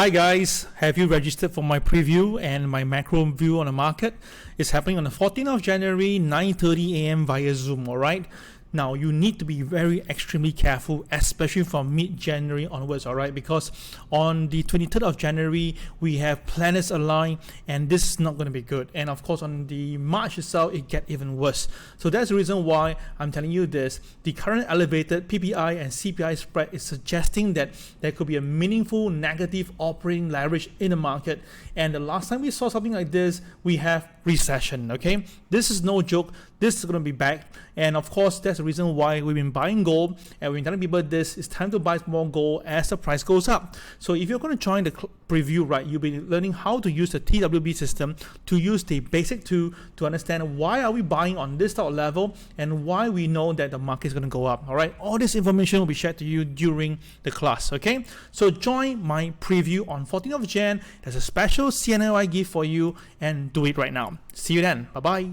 Hi guys, have you registered for my preview and my macro view on the market? It's happening on the 14th of January, 9:30 a.m. via Zoom, alright? Now, you need to be very extremely careful, especially from mid-January onwards, alright? Because on the 23rd of January, we have planets aligned, and this is not going to be good. And of course, on the March itself, it gets even worse. So that's the reason why I'm telling you this. The current elevated PPI and CPI spread is suggesting that there could be a meaningful negative operating leverage in the market. And the last time we saw something like this, we have recession, okay? This is no joke. This is going to be back. And of course, that's the reason why we've been buying gold, and we've been telling people this, it's time to buy more gold as the price goes up. So if you're going to join the preview, right, you'll be learning how to use the TWB system, to use the basic tool to understand why are we buying on this type of level and why we know that the market is going to go up. All right, all this information will be shared to you during the class. Okay, so join my preview on 14th of Jan. There's a special CNY gift for you, and do it right now. See you then. Bye bye.